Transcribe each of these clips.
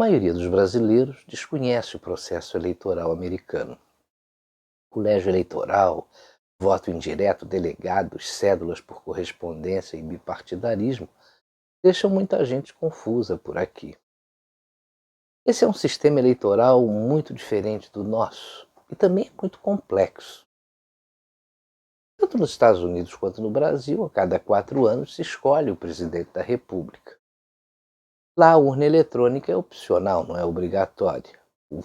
A maioria dos brasileiros desconhece o processo eleitoral americano. Colégio eleitoral, voto indireto, delegados, cédulas por correspondência e bipartidarismo deixam muita gente confusa por aqui. Esse é um sistema eleitoral muito diferente do nosso e também é muito complexo. Tanto nos Estados Unidos quanto no Brasil, a cada 4 anos se escolhe o presidente da República. Lá a urna eletrônica é opcional, não é obrigatória. O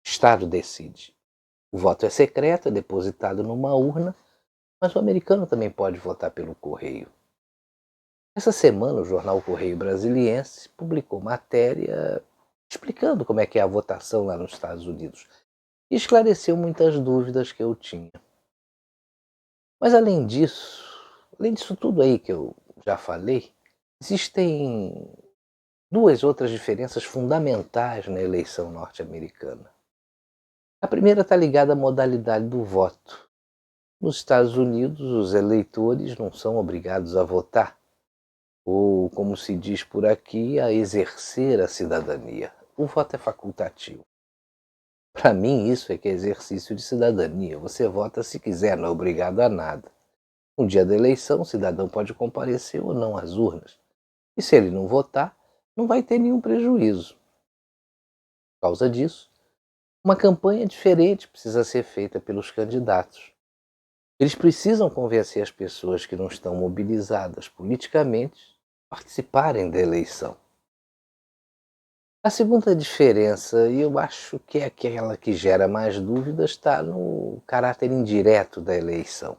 Estado decide. O voto é secreto, é depositado numa urna, mas o americano também pode votar pelo correio. Essa semana o jornal Correio Brasiliense publicou matéria explicando como é que é a votação lá nos Estados Unidos e esclareceu muitas dúvidas que eu tinha. Mas além disso tudo aí que eu já falei, existem duas outras diferenças fundamentais na eleição norte-americana. A primeira está ligada à modalidade do voto. Nos Estados Unidos, os eleitores não são obrigados a votar, ou, como se diz por aqui, a exercer a cidadania. O voto é facultativo. Para mim, isso é que é exercício de cidadania. Você vota se quiser, não é obrigado a nada. No dia da eleição, o cidadão pode comparecer ou não às urnas. E se ele não votar, não vai ter nenhum prejuízo. Por causa disso, uma campanha diferente precisa ser feita pelos candidatos. Eles precisam convencer as pessoas que não estão mobilizadas politicamente a participarem da eleição. A segunda diferença, e eu acho que é aquela que gera mais dúvidas, está no caráter indireto da eleição.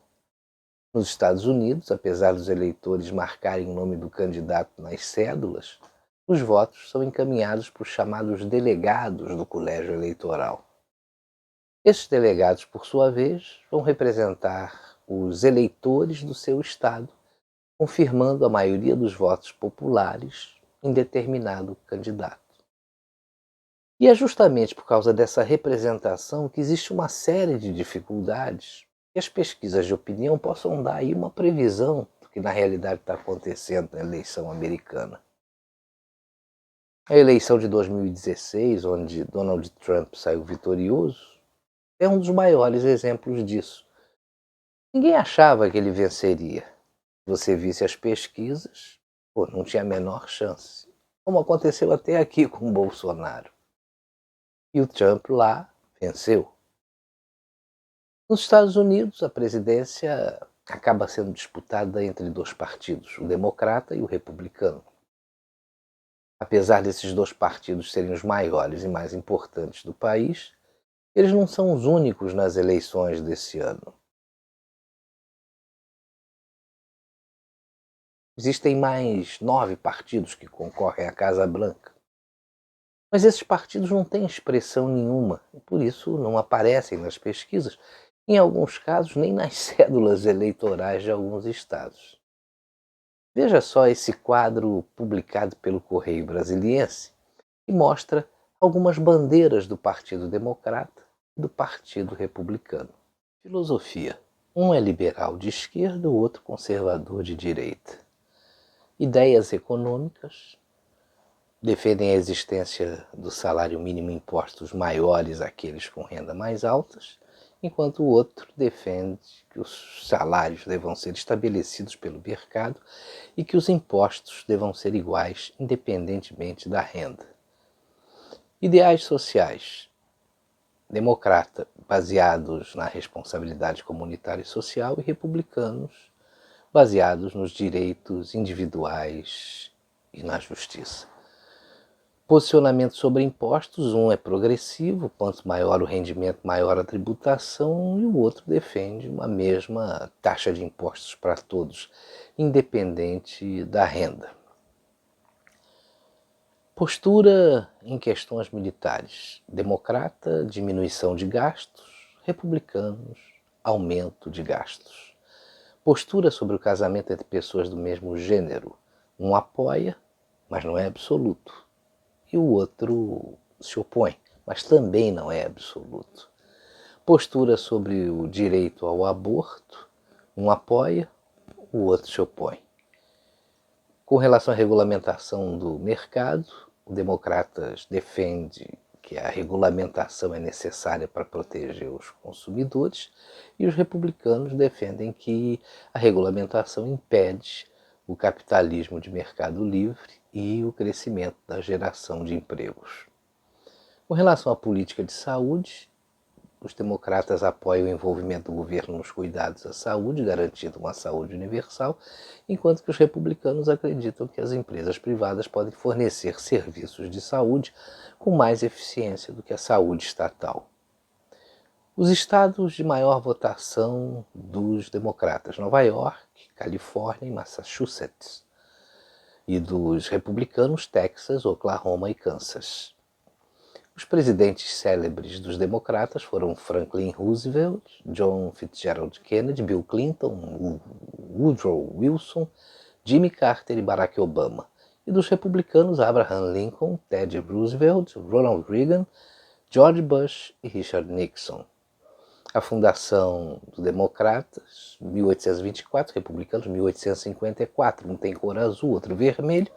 Nos Estados Unidos, apesar dos eleitores marcarem o nome do candidato nas cédulas, os votos são encaminhados para os chamados delegados do colégio eleitoral. Esses delegados, por sua vez, vão representar os eleitores do seu estado, confirmando a maioria dos votos populares em determinado candidato. E é justamente por causa dessa representação que existe uma série de dificuldades que as pesquisas de opinião possam dar aí uma previsão do que na realidade está acontecendo na eleição americana. A eleição de 2016, onde Donald Trump saiu vitorioso, é um dos maiores exemplos disso. Ninguém achava que ele venceria. Se você visse as pesquisas, não tinha a menor chance. Como aconteceu até aqui com o Bolsonaro. E o Trump lá venceu. Nos Estados Unidos, a presidência acaba sendo disputada entre dois partidos, o democrata e o republicano. Apesar desses dois partidos serem os maiores e mais importantes do país, eles não são os únicos nas eleições desse ano. Existem mais 9 partidos que concorrem à Casa Branca. Mas esses partidos não têm expressão nenhuma e por isso não aparecem nas pesquisas, em alguns casos nem nas cédulas eleitorais de alguns estados. Veja só esse quadro publicado pelo Correio Brasiliense, que mostra algumas bandeiras do Partido Democrata e do Partido Republicano. Filosofia. Um é liberal de esquerda, o outro conservador de direita. Ideias econômicas. Defendem a existência do salário mínimo, impostos maiores àqueles com renda mais altas, enquanto o outro defende que os salários devam ser estabelecidos pelo mercado e que os impostos devam ser iguais independentemente da renda. Ideais sociais. Democrata, baseados na responsabilidade comunitária e social, e republicanos, baseados nos direitos individuais e na justiça. Posicionamento sobre impostos, um é progressivo, quanto maior o rendimento, maior a tributação, e o outro defende uma mesma taxa de impostos para todos, independente da renda. Postura em questões militares. Democrata, diminuição de gastos, republicanos, aumento de gastos. Postura sobre o casamento entre pessoas do mesmo gênero. Um apoia, mas não é absoluto. E o outro se opõe, mas também não é absoluto. Postura sobre o direito ao aborto, um apoia, o outro se opõe. Com relação à regulamentação do mercado, os democratas defendem que a regulamentação é necessária para proteger os consumidores e os republicanos defendem que a regulamentação impede o capitalismo de mercado livre e o crescimento da geração de empregos. Com relação à política de saúde, os democratas apoiam o envolvimento do governo nos cuidados à saúde, garantindo uma saúde universal, enquanto que os republicanos acreditam que as empresas privadas podem fornecer serviços de saúde com mais eficiência do que a saúde estatal. Os estados de maior votação dos democratas: Nova York, Califórnia e Massachusetts. E dos republicanos: Texas, Oklahoma e Kansas. Os presidentes célebres dos democratas foram Franklin Roosevelt, John Fitzgerald Kennedy, Bill Clinton, Woodrow Wilson, Jimmy Carter e Barack Obama. E dos republicanos: Abraham Lincoln, Teddy Roosevelt, Ronald Reagan, George Bush e Richard Nixon. A fundação dos democratas, 1824, republicanos, 1854. Um tem cor azul, outro vermelho,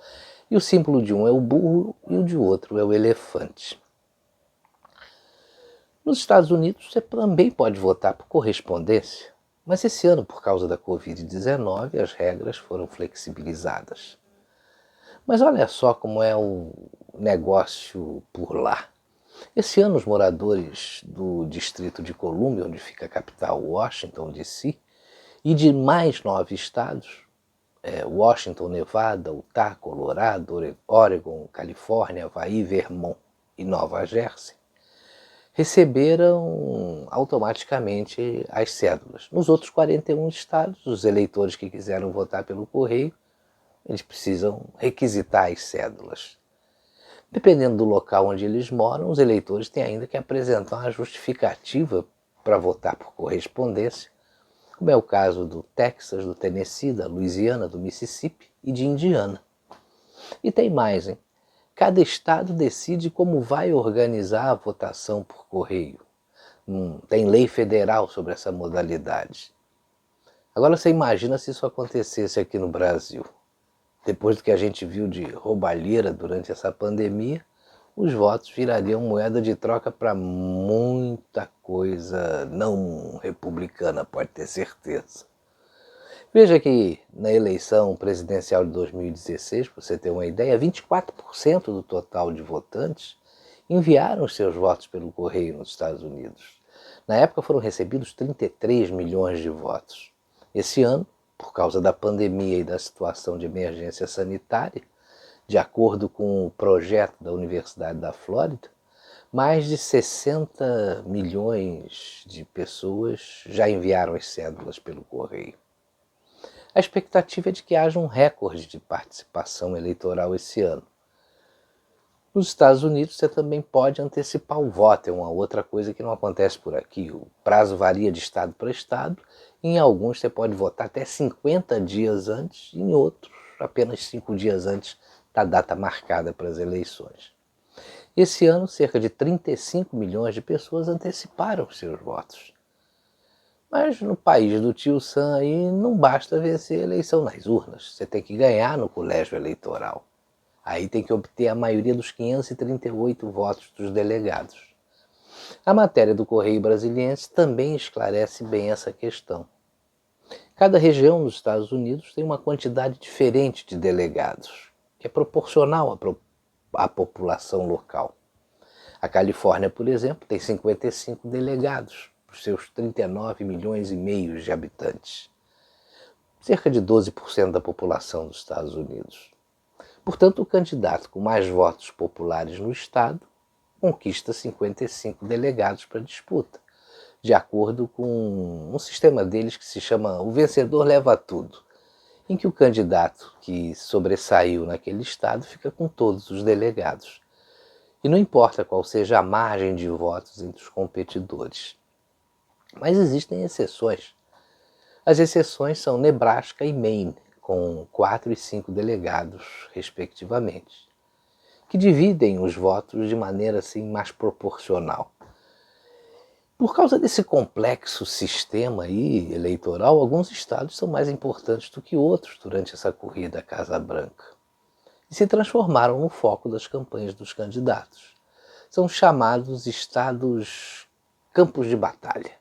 e o símbolo de um é o burro e o de outro é o elefante. Nos Estados Unidos, você também pode votar por correspondência, mas esse ano, por causa da Covid-19, as regras foram flexibilizadas. Mas olha só como é o negócio por lá. Esse ano, os moradores do Distrito de Colômbia, onde fica a capital Washington, D.C., e de mais 9 estados, Washington, Nevada, Utah, Colorado, Oregon, Califórnia, Havaí, Vermont e Nova Jersey, receberam automaticamente as cédulas. Nos outros 41 estados, os eleitores que quiseram votar pelo correio, eles precisam requisitar as cédulas. Dependendo do local onde eles moram, os eleitores têm ainda que apresentar uma justificativa para votar por correspondência, como é o caso do Texas, do Tennessee, da Louisiana, do Mississippi e de Indiana. E tem mais, hein? Cada estado decide como vai organizar a votação por correio. Tem lei federal sobre essa modalidade. Agora você imagina se isso acontecesse aqui no Brasil. Depois do que a gente viu de roubalheira durante essa pandemia, os votos virariam moeda de troca para muita coisa não republicana, pode ter certeza. Veja que na eleição presidencial de 2016, para você ter uma ideia, 24% do total de votantes enviaram os seus votos pelo correio nos Estados Unidos. Na época foram recebidos 33 milhões de votos. Esse ano, por causa da pandemia e da situação de emergência sanitária, de acordo com o projeto da Universidade da Flórida, mais de 60 milhões de pessoas já enviaram as cédulas pelo correio. A expectativa é de que haja um recorde de participação eleitoral esse ano. Nos Estados Unidos, você também pode antecipar o voto, é uma outra coisa que não acontece por aqui. O prazo varia de estado para estado, e em alguns você pode votar até 50 dias antes, e em outros apenas 5 dias antes da data marcada para as eleições. Esse ano, cerca de 35 milhões de pessoas anteciparam seus votos. Mas no país do tio Sam aí não basta vencer a eleição nas urnas, você tem que ganhar no colégio eleitoral. Aí tem que obter a maioria dos 538 votos dos delegados. A matéria do Correio Brasiliense também esclarece bem essa questão. Cada região nos Estados Unidos tem uma quantidade diferente de delegados, que é proporcional à população local. A Califórnia, por exemplo, tem 55 delegados, por seus 39 milhões e meio de habitantes. Cerca de 12% da população dos Estados Unidos. Portanto, o candidato com mais votos populares no estado conquista 55 delegados para a disputa, de acordo com um sistema deles que se chama o vencedor leva tudo, em que o candidato que sobressaiu naquele estado fica com todos os delegados. E não importa qual seja a margem de votos entre os competidores. Mas existem exceções. As exceções são Nebraska e Maine, com 4 e 5 delegados, respectivamente, que dividem os votos de maneira assim mais proporcional. Por causa desse complexo sistema aí eleitoral, alguns estados são mais importantes do que outros durante essa corrida à Casa Branca. e se transformaram no foco das campanhas dos candidatos. São chamados estados campos de batalha.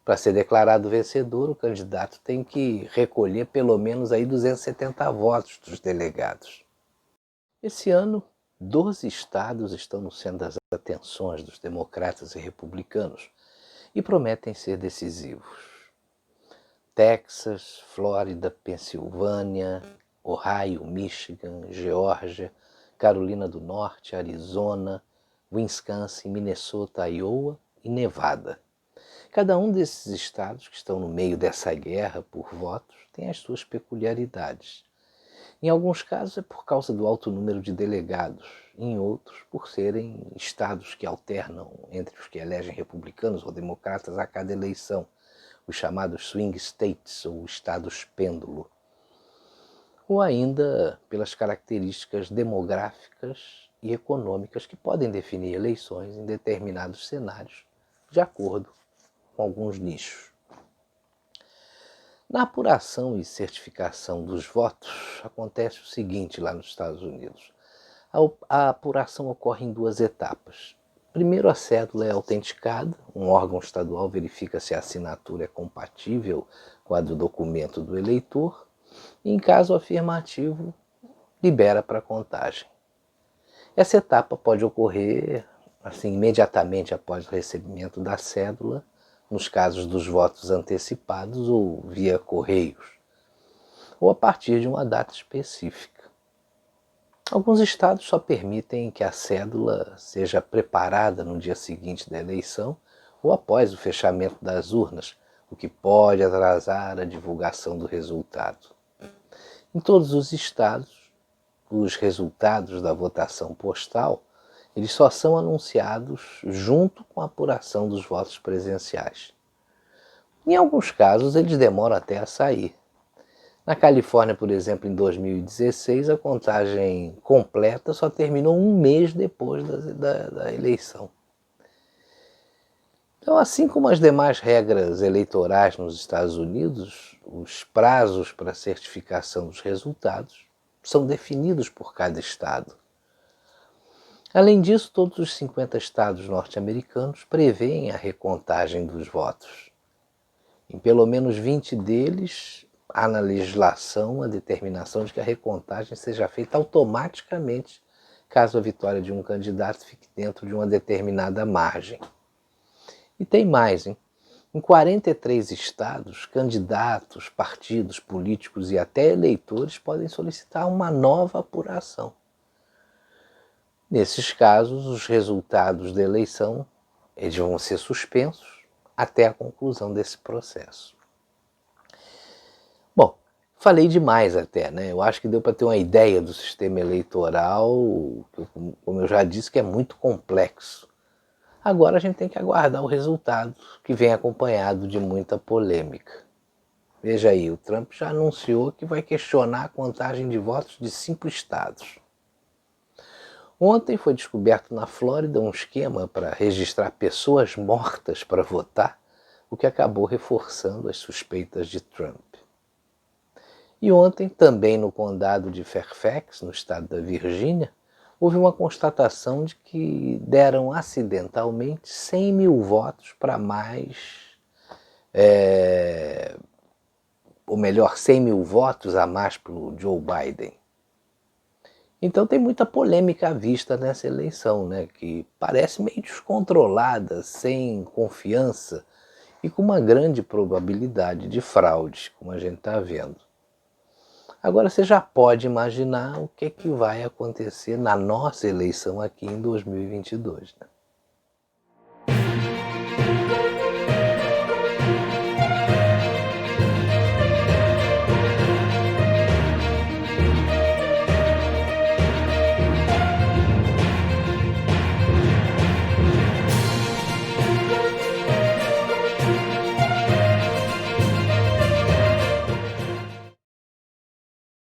Para ser declarado vencedor, o candidato tem que recolher pelo menos aí 270 votos dos delegados. Esse ano, 12 estados estão no centro das atenções dos democratas e republicanos e prometem ser decisivos. Texas, Flórida, Pensilvânia, Ohio, Michigan, Geórgia, Carolina do Norte, Arizona, Wisconsin, Minnesota, Iowa e Nevada. Cada um desses estados que estão no meio dessa guerra por votos tem as suas peculiaridades. Em alguns casos é por causa do alto número de delegados, em outros por serem estados que alternam entre os que elegem republicanos ou democratas a cada eleição, os chamados swing states ou estados pêndulo, ou ainda pelas características demográficas e econômicas que podem definir eleições em determinados cenários, de acordo com alguns nichos. Na apuração e certificação dos votos, acontece o seguinte lá nos Estados Unidos. A apuração ocorre em duas etapas. Primeiro, a cédula é autenticada, um órgão estadual verifica se a assinatura é compatível com a do documento do eleitor e, em caso afirmativo, libera para a contagem. Essa etapa pode ocorrer imediatamente após o recebimento da cédula, nos casos dos votos antecipados ou via correios, ou a partir de uma data específica. Alguns estados só permitem que a cédula seja preparada no dia seguinte da eleição ou após o fechamento das urnas, o que pode atrasar a divulgação do resultado. Em todos os estados, os resultados da votação postal eles só são anunciados junto com a apuração dos votos presenciais. Em alguns casos, eles demoram até a sair. Na Califórnia, por exemplo, em 2016, a contagem completa só terminou um mês depois da eleição. Então, assim como as demais regras eleitorais nos Estados Unidos, os prazos para a certificação dos resultados são definidos por cada estado. Além disso, todos os 50 estados norte-americanos prevêem a recontagem dos votos. Em pelo menos 20 deles, há na legislação a determinação de que a recontagem seja feita automaticamente caso a vitória de um candidato fique dentro de uma determinada margem. E tem mais, hein? Em 43 estados, candidatos, partidos políticos e até eleitores podem solicitar uma nova apuração. Nesses casos, os resultados da eleição eles vão ser suspensos até a conclusão desse processo. Bom, falei demais até, né? Eu acho que deu para ter uma ideia do sistema eleitoral, como eu já disse, que é muito complexo. Agora a gente tem que aguardar o resultado, que vem acompanhado de muita polêmica. Veja aí, o Trump já anunciou que vai questionar a contagem de votos de 5 estados. Ontem foi descoberto na Flórida um esquema para registrar pessoas mortas para votar, o que acabou reforçando as suspeitas de Trump. E ontem, também no condado de Fairfax, no estado da Virgínia, houve uma constatação de que deram acidentalmente 100 mil votos para mais, ou melhor, 100 mil votos a mais para o Joe Biden. Então tem muita polêmica à vista nessa eleição, né, que parece meio descontrolada, sem confiança e com uma grande probabilidade de fraude, como a gente está vendo. Agora você já pode imaginar o que vai acontecer na nossa eleição aqui em 2022, né?